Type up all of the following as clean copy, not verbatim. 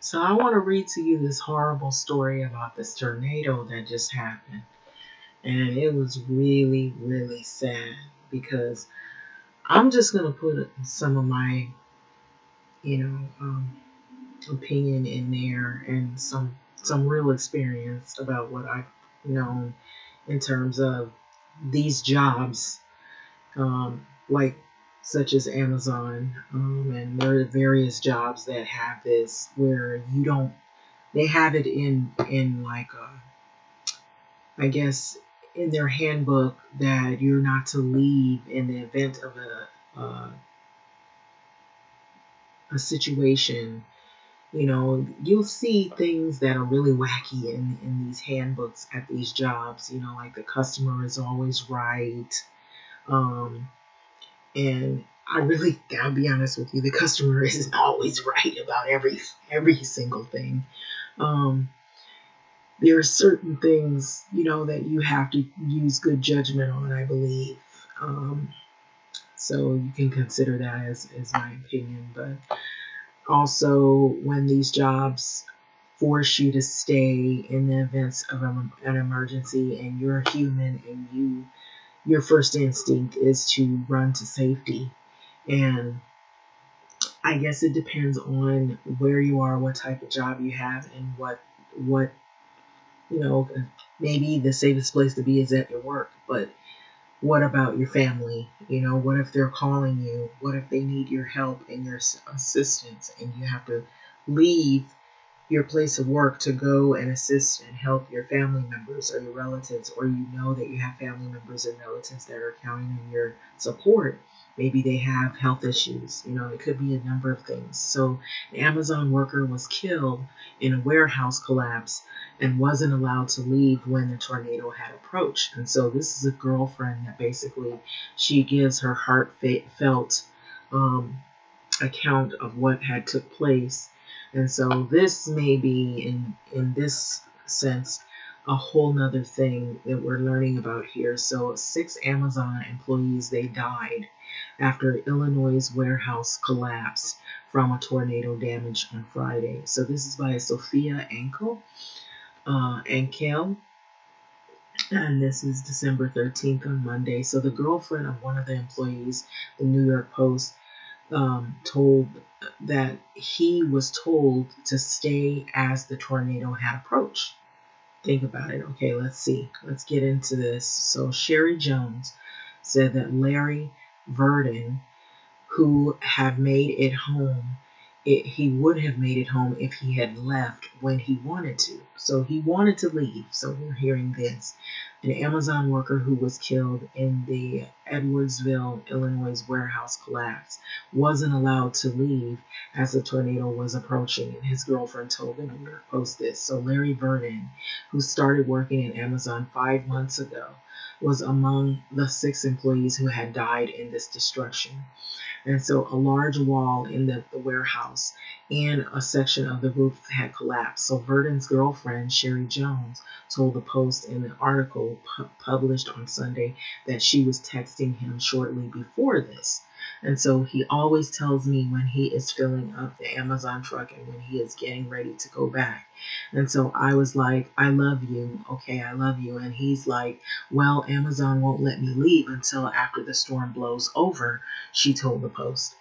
So I want to read to you this horrible story about this tornado that just happened. And it was really, really sad because I'm just going to put some of my, you know, opinion in there and some real experience about what I've known in terms of these jobs, like such as Amazon, and there are various jobs that have this where you don't. They have it in like I guess in their handbook that you're not to leave in the event of a situation. You'll see things that are really wacky in these handbooks at these jobs. Like the customer is always right. Um, and I'll be honest with you, the customer isn't always right about every single thing. Um, there are certain things, that you have to use good judgment on, I believe. Um, so you can consider that as my opinion. But also, when these jobs force you to stay in the events of an emergency and you're human and your first instinct is to run to safety. And I guess it depends on where you are, what type of job you have, and what you know, maybe the safest place to be is at your work, but what about your family? What if they're calling you? What if they need your help and your assistance and you have to leave your place of work to go and assist and help your family members or your relatives, or that you have family members and relatives that are counting on your support. Maybe they have health issues. It could be a number of things. So, an Amazon worker was killed in a warehouse collapse and wasn't allowed to leave when the tornado had approached. And so, this is a girlfriend that basically she gives her heartfelt um, account of what had took place. And so this may be in this sense a whole nother thing that we're learning about here. So 6 Amazon employees, they died after Illinois' warehouse collapsed from a tornado damage on Friday. So this is by Sophia Ankel, and this is December 13th on Monday. So the girlfriend of one of the employees, the New York Post, told that he was told to stay as the tornado had approached. Think about it. Okay, let's see. Let's get into this. So Sherry Jones said that Larry Verdon, who have made it home, he would have made it home if he had left when he wanted to. So he wanted to leave. So we're hearing this. An Amazon worker who was killed in the Edwardsville, Illinois warehouse collapse wasn't allowed to leave as the tornado was approaching, and his girlfriend told the New York Post this. So Larry Vernon, who started working at Amazon 5 months ago, was among the 6 employees who had died in this destruction. And so a large wall in the warehouse and a section of the roof had collapsed. So Verdon's girlfriend, Sherry Jones, told the Post in an article published on Sunday that she was texting him shortly before this. And so he always tells me when he is filling up the Amazon truck and when he is getting ready to go back. And so I was like, I love you. Okay, I love you. And he's like, well, Amazon won't let me leave until after the storm blows over, she told the Post.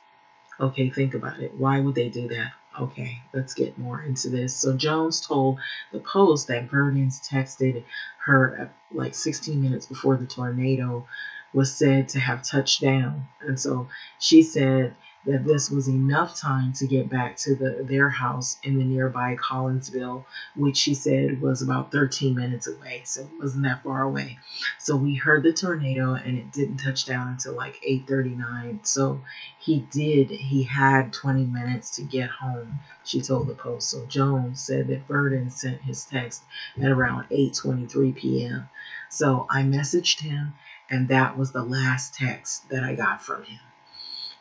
Okay, think about it. Why would they do that? Okay, let's get more into this. So Jones told the Post that Verdon's texted her at like 16 minutes before the tornado was said to have touched down. And so she said that this was enough time to get back to their house in the nearby Collinsville, which she said was about 13 minutes away. So it wasn't that far away. So we heard the tornado and it didn't touch down until like 8:39. So he had 20 minutes to get home, she told the Post. So Jones said that Verdon sent his text at around 8:23 p.m. So I messaged him, and that was the last text that I got from him.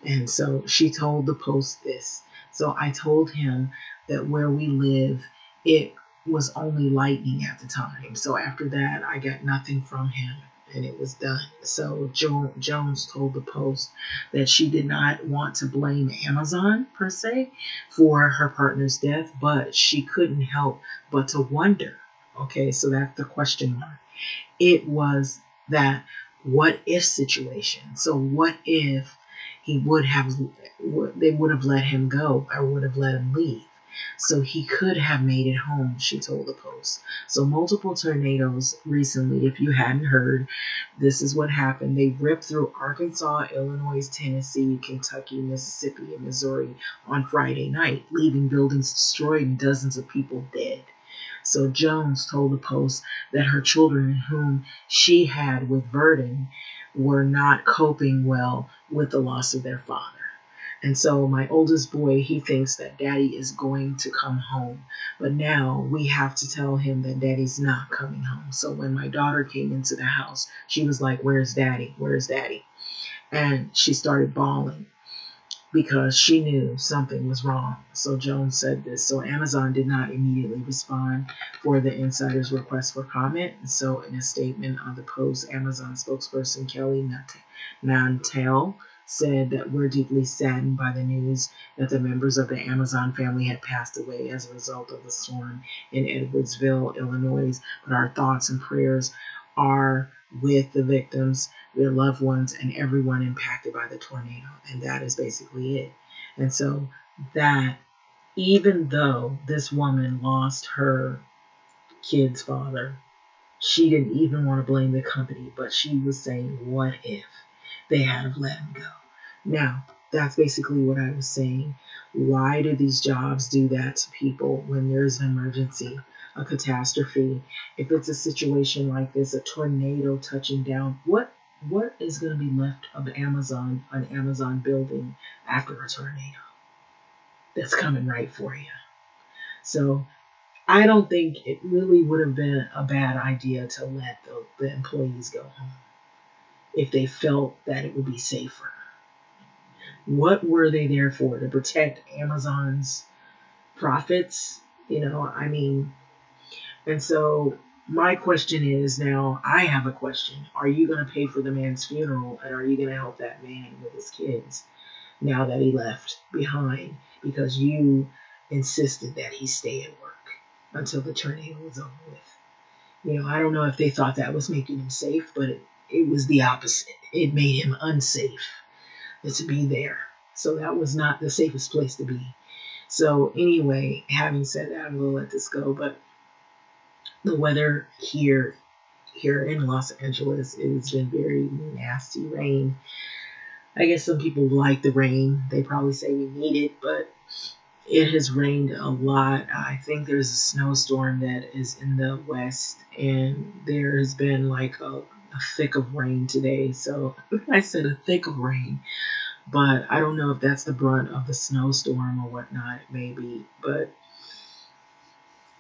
And so she told the Post this. So I told him that where we live, it was only lightning at the time. So after that, I got nothing from him. and it was done. So Jones told the Post that she did not want to blame Amazon per se for her partner's death, but she couldn't help but to wonder. Okay, so that's the question mark. It was that what if situation. So what if he would have, they would have let him go or would have let him leave? So he could have made it home, she told the Post. So multiple tornadoes recently, if you hadn't heard, this is what happened. They ripped through Arkansas, Illinois, Tennessee, Kentucky, Mississippi, and Missouri on Friday night, leaving buildings destroyed and dozens of people dead. So Jones told the Post that her children, whom she had with Verdon, were not coping well with the loss of their father. And so my oldest boy, he thinks that daddy is going to come home. But now we have to tell him that daddy's not coming home. So when my daughter came into the house, she was like, "Where's daddy? Where's daddy?" And she started bawling because she knew something was wrong. So Jones said this. So Amazon did not immediately respond for the insider's request for comment. So in a statement on the Post, Amazon spokesperson Kelly Nantel said that we're deeply saddened by the news that the members of the Amazon family had passed away as a result of the storm in Edwardsville, Illinois. But our thoughts and prayers are with the victims, their loved ones, and everyone impacted by the tornado. And that is basically it. And so that, even though this woman lost her kid's father, she didn't even want to blame the company, but she was saying, what if they had have let him go? Now, that's basically what I was saying. Why do these jobs do that to people when there's an emergency, a catastrophe? If it's a situation like this, a tornado touching down, what is going to be left of an Amazon building after a tornado that's coming right for you? So I don't think it really would have been a bad idea to let the employees go home if they felt that it would be safer. What were they there for? To protect Amazon's profits? I mean, and so my question is now, I have a question. Are you going to pay for the man's funeral, and are you going to help that man with his kids now that he left behind because you insisted that he stay at work until the tornado was over with? I don't know if they thought that was making him safe, but it was the opposite. It made him unsafe to be there. So that was not the safest place to be. So anyway, having said that, I'm going to let this go. But the weather here in Los Angeles, it's been very nasty rain. I guess some people like the rain. They probably say we need it, but it has rained a lot. I think there's a snowstorm that is in the west, and there has been like a thick of rain today. So I said a thick of rain, but I don't know if that's the brunt of the snowstorm or whatnot. Maybe, but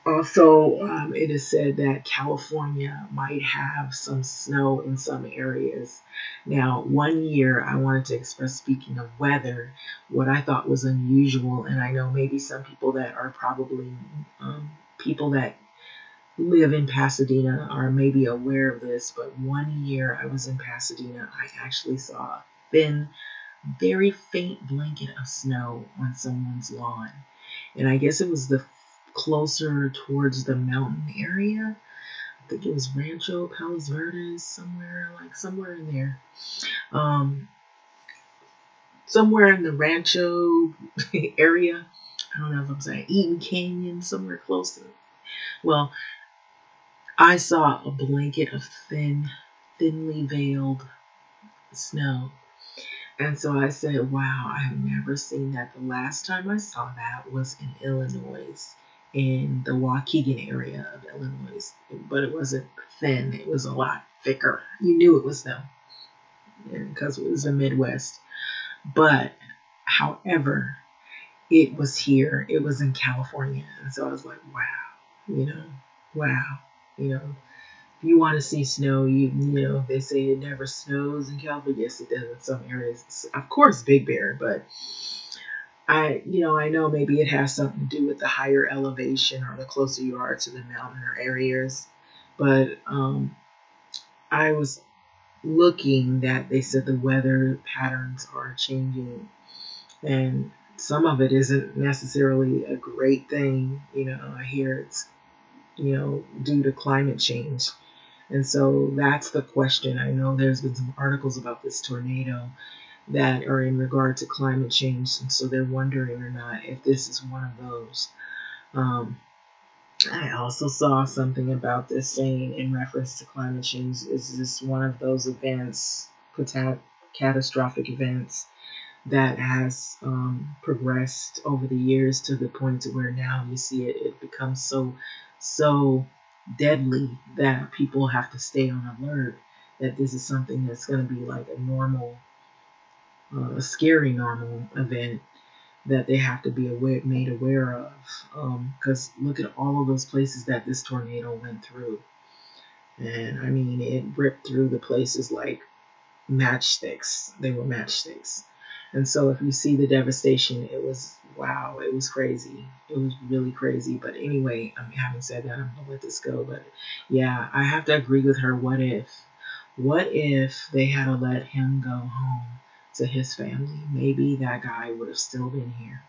also it is said that California might have some snow in some areas. Now, one year I wanted to express, speaking of weather, what I thought was unusual, and I know maybe some people that are probably people that live in Pasadena are maybe aware of this, but one year I was in Pasadena, I actually saw a thin, very faint blanket of snow on someone's lawn. And I guess it was the closer towards the mountain area. I think it was Rancho Palos Verdes, somewhere in there. Somewhere in the Rancho area. I don't know if I'm saying Eden Canyon, somewhere close to it. Well, I saw a blanket of thinly veiled snow. And so I said, wow, I have never seen that. The last time I saw that was in Illinois, in the Waukegan area of Illinois. But it wasn't thin, it was a lot thicker. You knew it was snow because it was the Midwest. But, however, it was here, it was in California. And so I was like, wow, wow. If you want to see snow, they say it never snows in California. Yes, it does in some areas. Of course, Big Bear, but I know maybe it has something to do with the higher elevation or the closer you are to the mountain or areas. But I was looking that they said the weather patterns are changing, and some of it isn't necessarily a great thing. I hear it's, due to climate change. And so that's the question. I know there's been some articles about this tornado that are in regard to climate change, and so they're wondering or not if this is one of those. Um, I also saw something about this saying in reference to climate change, is this one of those events, catastrophic events, that has progressed over the years to the point to where now you see it becomes so deadly that people have to stay on alert, that this is something that's going to be like a normal, a scary normal event that they have to be made aware of. Because look at all of those places that this tornado went through. And I mean, it ripped through the places like matchsticks. They were matchsticks. And so if you see the devastation, it was, wow, it was crazy. It was really crazy. But anyway, having said that, I'm going to let this go. But yeah, I have to agree with her. What if? What if they had to let him go home to his family? Maybe that guy would have still been here.